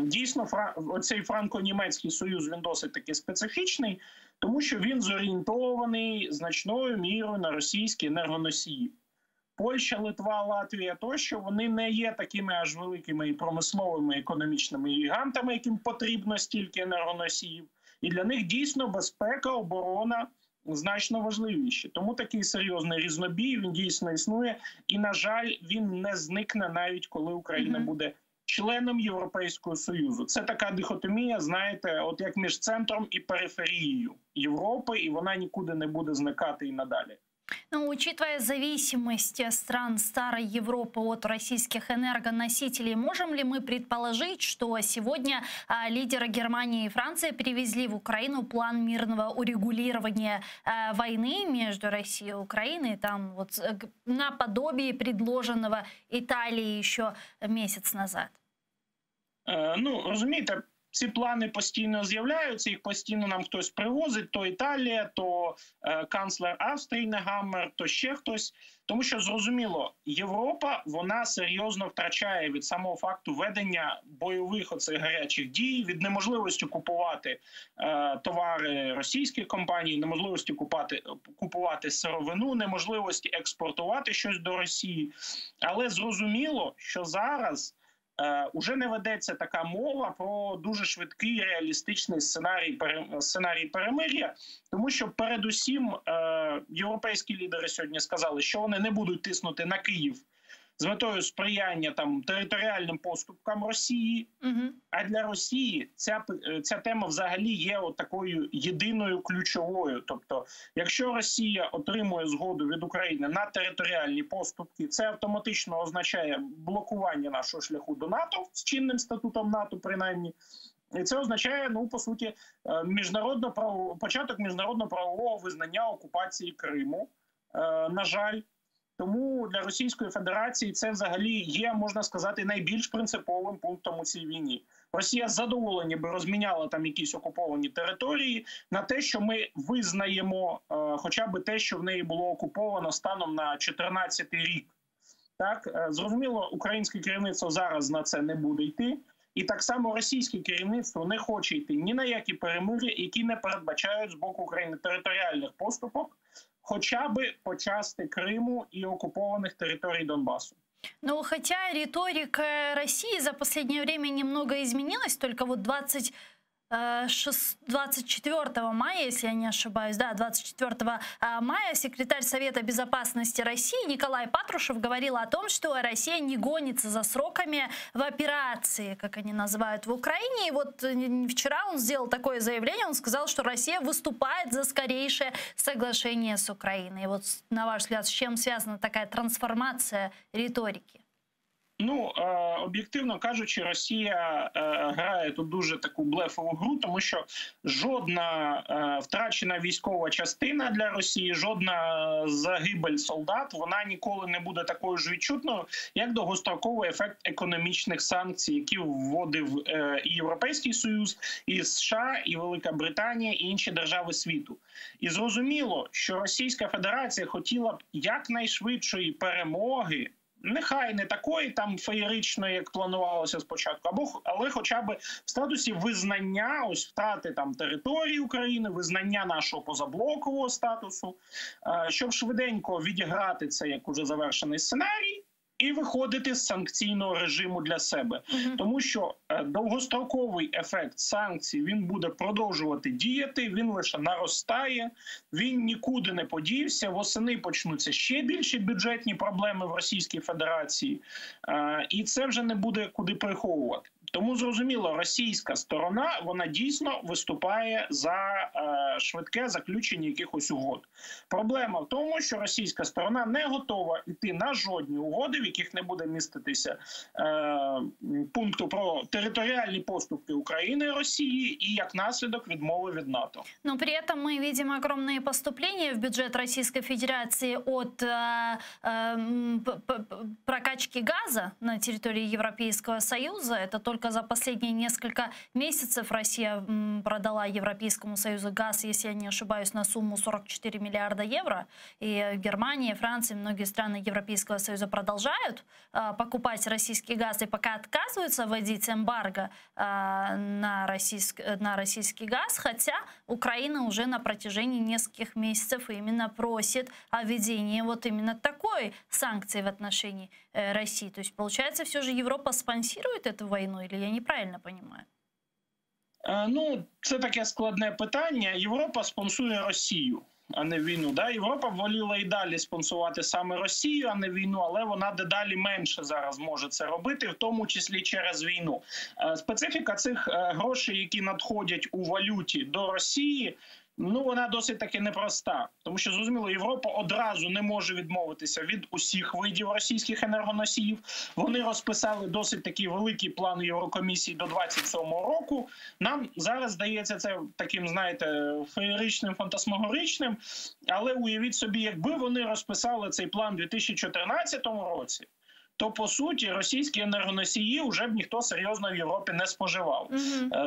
Дійсно, оцей франко-німецький союз, він досить таки специфічний, тому що він зорієнтований значною мірою на російські енергоносії. Польща, Литва, Латвія тощо, вони не є такими аж великими і промисловими економічними гігантами, яким потрібно стільки енергоносіїв. І для них дійсно безпека, оборона значно важливіші. Тому такий серйозний різнобій, він дійсно існує. І, на жаль, він не зникне навіть коли Україна буде членом Європейського Союзу. Це така дихотомія, знаєте, от як між центром і периферією Європи, і вона нікуди не буде зникати і надалі. Но учитывая зависимость стран Старой Европы от российских энергоносителей, можем ли мы предположить, что сегодня лидеры Германии и Франции привезли в Украину план мирного урегулирования войны между Россией и Украиной, там вот наподобие предложенного Италии еще месяц назад? Ну, розумієте, ці плани постійно з'являються, їх постійно нам хтось привозить, то Італія, то канцлер Австрії Негаммер, то ще хтось. Тому що, зрозуміло, Європа, вона серйозно втрачає від самого факту ведення бойових оцих гарячих дій, від неможливості купувати товари російських компаній, неможливості купувати сировину, неможливості експортувати щось до Росії. Але зрозуміло, що зараз уже не ведеться така мова про дуже швидкий реалістичний сценарій перемир'я, тому що передусім європейські лідери сьогодні сказали, що вони не будуть тиснути на Київ з метою сприяння там територіальним поступкам Росії. А для Росії ця тема взагалі є от такою єдиною ключовою. Тобто, якщо Росія отримує згоду від України на територіальні поступки, це автоматично означає блокування нашого шляху до НАТО з чинним статутом НАТО, принаймні. І це означає, ну, по суті, початок міжнародно-правового визнання окупації Криму, на жаль. Тому для Російської Федерації це взагалі є, можна сказати, найбільш принциповим пунктом у цій війні. Росія з задоволенням би розміняла там якісь окуповані території на те, що ми визнаємо хоча б те, що в неї було окуповано станом на 2014 рік. Так, зрозуміло, українське керівництво зараз на це не буде йти. І так само російське керівництво не хоче йти ні на які перемир'я, які не передбачають з боку України територіальних поступок, хоча бы по части Крыму и оккупованных территорий Донбасса. Ну, хотя риторика России за последнее время немного изменилась, только вот 24 мая, если я не ошибаюсь, да, 24 мая секретарь Совета Безопасности России Николай Патрушев говорил о том, что Россия не гонится за сроками в операции, как они называют, в Украине. И вот вчера он сделал такое заявление, он сказал, что Россия выступает за скорейшее соглашение с Украиной. И вот, на ваш взгляд, с чем связана такая трансформация риторики? Ну, об'єктивно кажучи, Росія грає тут дуже таку блефову гру, тому що жодна втрачена військова частина для Росії, жодна загибель солдат, вона ніколи не буде такою ж відчутною, як довгостроковий ефект економічних санкцій, які вводив і Європейський Союз, і США, і Велика Британія, і інші держави світу. І зрозуміло, що Російська Федерація хотіла б якнайшвидшої перемоги, нехай не такої там феєричної, як планувалося спочатку, але хоча б в статусі визнання, ось втрати там території України, визнання нашого позаблокового статусу, щоб швиденько відіграти це як уже завершений сценарій і виходити з санкційного режиму для себе. Тому що довгостроковий ефект санкцій, він буде продовжувати діяти, він лише наростає, він нікуди не подівся, восени почнуться ще більші бюджетні проблеми в Російській Федерації, і це вже не буде куди приховувати. Тому, зрозуміло, російська сторона, вона дійсно виступає за швидке заключення якихось угод. Проблема в тому, що російська сторона не готова йти на жодні угоди, в яких не буде міститися пункту про територіальні поступки України і Росії і, як наслідок, відмови від НАТО. Но при этом мы видим огромные поступления в бюджет Российской Федерации от прокачки газа на территории Европейского Союза. Это только за последние несколько месяцев Россия продала Европейскому Союзу газ если я не ошибаюсь, на сумму 44 миллиарда евро. И Германия, Франция, многие страны Европейского Союза продолжают покупать российский газ и пока отказываются вводить эмбарго на российский газ, хотя Украина уже на протяжении нескольких месяцев именно просит о введении вот именно такой санкции в отношении России. То есть, получается, все же Европа спонсирует эту войну, или я неправильно понимаю? Ну, це таке складне питання. Європа спонсує Росію, а не війну. Да? Європа воліла і далі спонсувати саме Росію, а не війну, але вона дедалі менше зараз може це робити, в тому числі через війну. Специфіка цих грошей, які надходять у валюті до Росії, ну, вона досить таки непроста. Тому що, зрозуміло, Європа одразу не може відмовитися від усіх видів російських енергоносіїв. Вони розписали досить такий великий план Єврокомісії до 27-го року. Нам зараз здається це таким, знаєте, феєричним, фантасмагоричним. Але уявіть собі, якби вони розписали цей план у 2014 році, то, по суті, російські енергоносії вже б ніхто серйозно в Європі не споживав.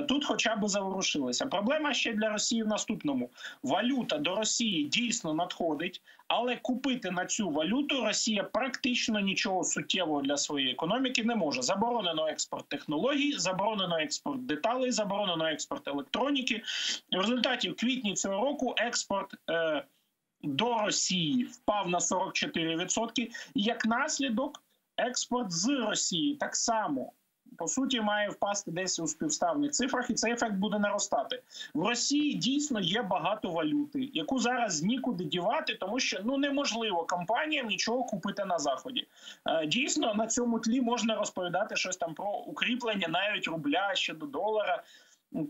Тут хоча б заворушилися. Проблема ще для Росії в наступному. Валюта до Росії дійсно надходить, але купити на цю валюту Росія практично нічого суттєвого для своєї економіки не може. Заборонено експорт технологій, заборонено експорт деталей, заборонено експорт електроніки. В результаті в квітні цього року експорт до Росії впав на 44%. І як наслідок, експорт з Росії так само, по суті, має впасти десь у співставних цифрах, і цей ефект буде наростати. В Росії дійсно є багато валюти, яку зараз нікуди дівати, тому що неможливо компаніям нічого купити на Заході. Дійсно, на цьому тлі можна розповідати щось там про укріплення навіть рубля щодо долара,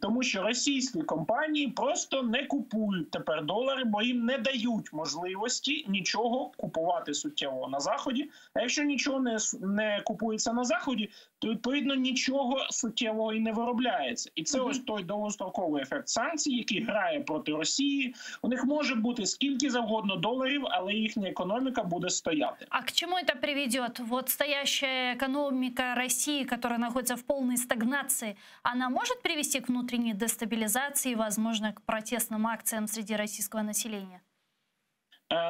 тому що російські компанії просто не купують тепер долари, бо їм не дають можливості нічого купувати суттєвого на Заході. А якщо нічого не купується на Заході, то, відповідно, нічого суттєвого і не виробляється. І це ось той довгостроковий ефект санкцій, який грає проти Росії. У них може бути скільки завгодно доларів, але їхня економіка буде стояти. А к чему это приведет? Вот стоящая экономика России, которая находится в полной стагнации, она может привести к внутренней дестабилизации, возможно, к протестным акциям среди российского населения?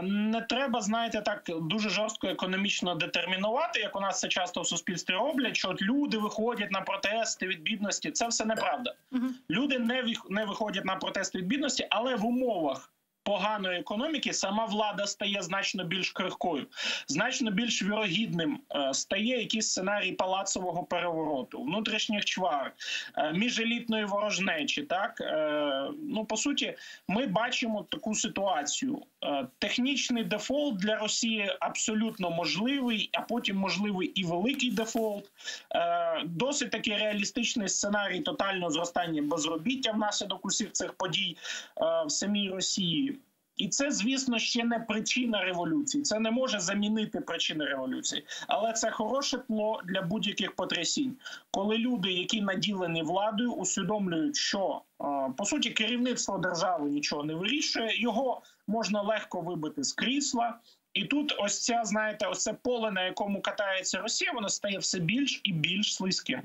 Не треба, знаєте, так дуже жорстко економічно детермінувати, як у нас це часто в суспільстві роблять, що от люди виходять на протести від бідності. Це все неправда. Люди не виходять на протести від бідності, але в умовах поганої економіки сама влада стає значно більш крихкою, значно більш вірогідним стає якийсь сценарій палацового перевороту, внутрішніх чвар, міжелітної ворожнечі. Так? По суті, ми бачимо таку ситуацію. Технічний дефолт для Росії абсолютно можливий, а потім можливий і великий дефолт. Досить такий реалістичний сценарій тотального зростання безробіття внаслідок усіх цих подій в самій Росії. І це, звісно, ще не причина революції. Це не може замінити причини революції. Але це хороше тло для будь-яких потрясінь. Коли люди, які наділені владою, усвідомлюють, що, по суті, керівництво держави нічого не вирішує, його можна легко вибити з крісла. І тут ось ця, знаєте, ось це поле, на якому катається Росія, воно стає все більш і більш слизьким.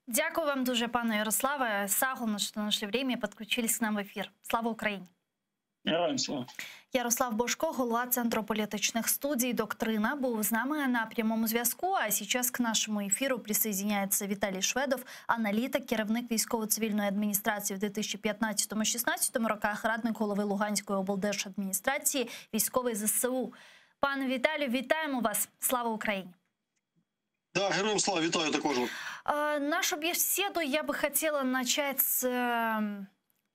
Дякую вам дуже, пане Ярославе. Сагулно, що знайшли время і підключились к нам в ефір. Слава Україні! Героям слава. Ярослав Божко, голова Центру політичних студій «Доктрина», був з нами на прямому зв'язку. А зараз к нашому ефіру присоединяється Віталій Шведов, аналітик, керівник військово-цивільної адміністрації в 2015-16 роках, радник голови Луганської облдержадміністрації, військовий ЗСУ. Пане Віталію, вітаємо вас. Слава Україні! Да, героям слава, вітаю також. Нашу беседу я бы хотела начать с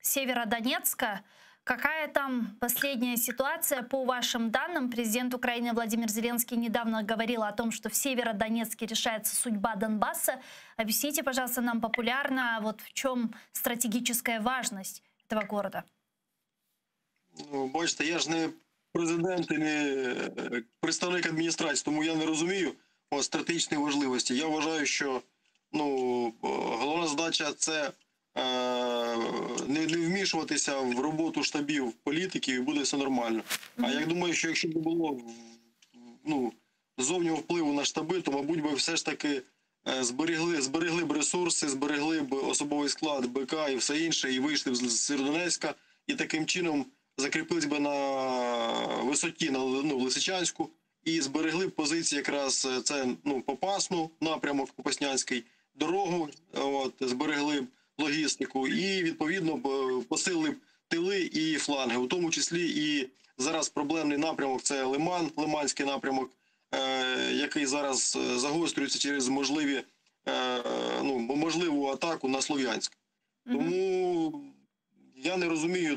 Северодонецка. Какая там последняя ситуация? По вашим данным, президент Украины Владимир Зеленский недавно говорил о том, что в Северодонецке решается судьба Донбасса. Объясните, пожалуйста, нам популярно, вот в чем стратегическая важность этого города? Ну, бачите, я ж не президент і не представник адміністрації, тому я не розумію стратегічної важливості. Я вважаю, що головна задача – це не вмішуватися в роботу штабів політиків, і буде все нормально. А я думаю, що якщо б було зовнього впливу на штаби, то, мабуть, би все ж таки зберегли б ресурси, зберегли б особовий склад БК і все інше, і вийшли б з Сєвєродонецька, і таким чином закріпились би на висоті, на Лисичанську, і зберегли б позиції якраз це Попасну, напрямок Попаснянський, дорогу, зберегли б логістику і, відповідно, посилили б тили і фланги, у тому числі і зараз проблемний напрямок – це Лиман, Лиманський напрямок, який зараз загострюється через можливу атаку на Слов'янськ. Тому я не розумію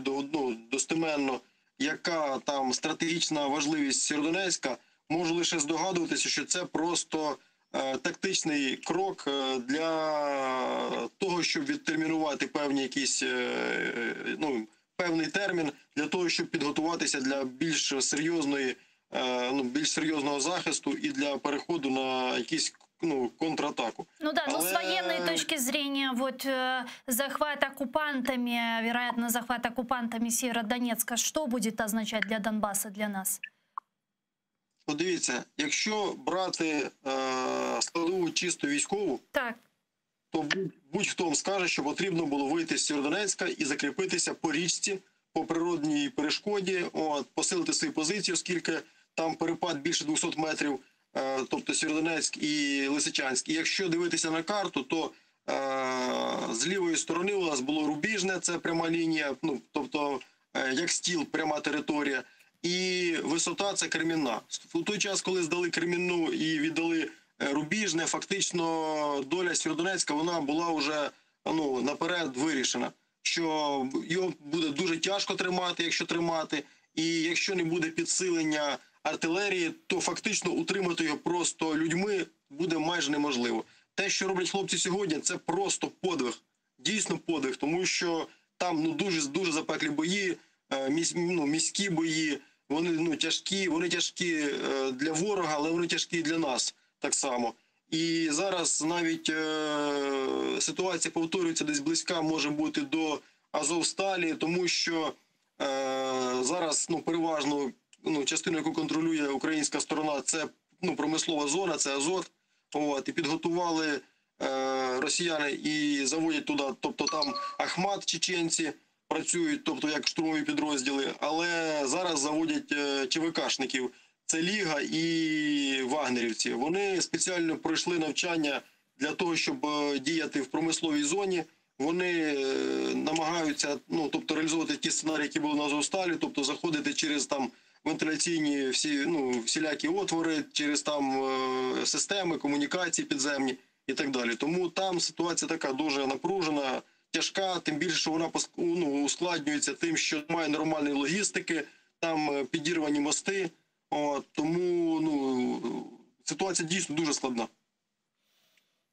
достеменно, яка там стратегічна важливість Сєвєродонецька. Можу лише здогадуватися, що це просто тактичний крок для того, щоб відтермінувати певний термін, для того, щоб підготуватися для більш серйозного захисту і для переходу на якісь контратаку. С военной точки зрения, захват оккупантами, вероятно, захват оккупантами Сєвєродонецька, что будет означать для Донбасса, для нас? Дивіться, якщо брати складову чисто військову, то будь-хто вам скаже, що потрібно було вийти з Сєвєродонецька і закріпитися по річці, по природній перешкоді, посилити свої позиції, оскільки там перепад більше 200 метрів, тобто Сєвєродонецьк і Лисичанськ. І якщо дивитися на карту, то з лівої сторони у нас було Рубіжне, це пряма лінія, тобто як стіл, пряма територія, і висота – це Кремінна. У той час, коли здали Кремінну і віддали Рубіжне, фактично доля Сєвєродонецька, вона була вже наперед вирішена, що його буде дуже тяжко тримати, якщо тримати, і якщо не буде підсилення артилерії, то фактично утримати його просто людьми буде майже неможливо. Те, що роблять хлопці сьогодні, це просто подвиг, дійсно подвиг, тому що там дуже запеклі бої, міські бої, вони тяжкі для ворога, але вони тяжкі і для нас так само. І зараз навіть ситуація повторюється десь близька, може бути до Азовсталі, тому що зараз переважно частину, яку контролює українська сторона, це промислова зона, це Азот. І підготували росіяни і заводять туди, тобто там Ахмат, чеченці працюють, тобто як штурмові підрозділи, але зараз заводять ЧВКшників. Це Ліга і вагнерівці. Вони спеціально пройшли навчання для того, щоб діяти в промисловій зоні. Вони намагаються, тобто реалізовувати ті сценарії, які були на Азовсталі, тобто заходити через там вентиляційні всілякі отвори, через там системи, комунікації підземні і так далі. Тому там ситуація така дуже напружена, тяжка, тим більше, що вона ускладнюється тим, що немає нормальної логістики, там підірвані мости. Тому ситуація дійсно дуже складна.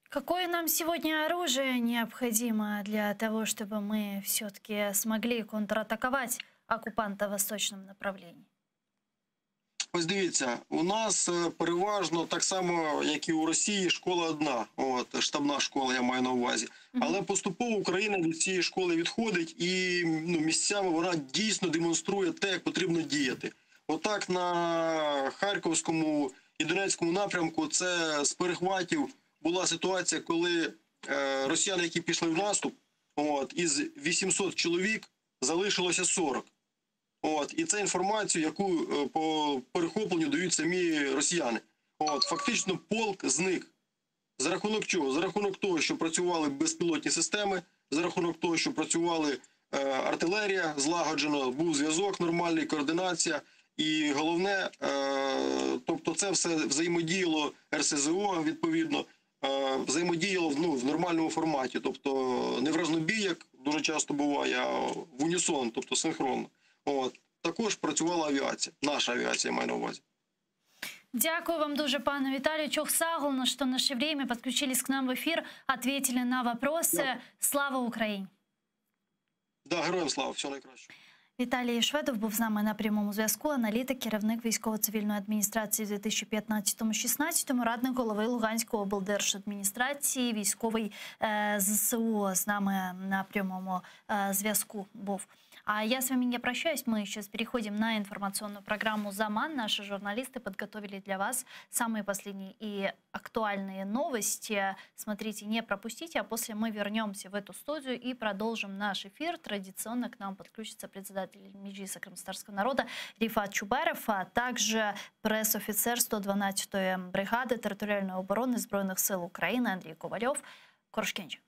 Какое нам сегодня оружие необходимо для того, чтобы мы все-таки смогли контратаковать оккупанта в восточном направлении? Ось дивіться, у нас переважно так само, як і у Росії, школа одна, штабна школа, я маю на увазі. Але поступово Україна від цієї школи відходить і місцями вона дійсно демонструє те, як потрібно діяти. Отак на Харківському і Донецькому напрямку це з перехватів була ситуація, коли росіяни, які пішли в наступ, із 800 чоловік залишилося 40. І це інформацію, яку по перехопленню дають самі росіяни. Фактично полк зник. За рахунок чого? За рахунок того, що працювали безпілотні системи, за рахунок того, що працювали артилерія, злагоджено, був зв'язок нормальний, координація. І головне, тобто це все взаємодіяло РСЗО, відповідно, взаємодіяло в нормальному форматі. Тобто не в разнобій, як дуже часто буває, а в унісон, тобто синхронно. Також працювала авіація, наша авіація, маю на увазі. Дякую вам дуже, пане Виталий Чухсагловна, что в наше время подключились к нам в эфир, ответили на вопросы. Да. Слава Украине! Да, героям слава, всього найкраще. Віталій Шведов був з нами на прямому зв'язку, аналітик, керівник військово-цивільної адміністрації в 2015-16, радник голови Луганської облдержадміністрації, військовий ЗСУ з нами на прямому зв'язку був. А я с вами не прощаюсь. Мы сейчас переходим на информационную программу «Заман». Наши журналисты подготовили для вас самые последние и актуальные новости. Смотрите, не пропустите. А после мы вернемся в эту студию и продолжим наш эфир. Традиционно к нам подключится председатель Меджлиса Крымстарского народа Рифат Чубаров, а также пресс-офицер 112-ї бригади територіальної оборони Збройних сил України Андрій Ковальов. Корошкенчик.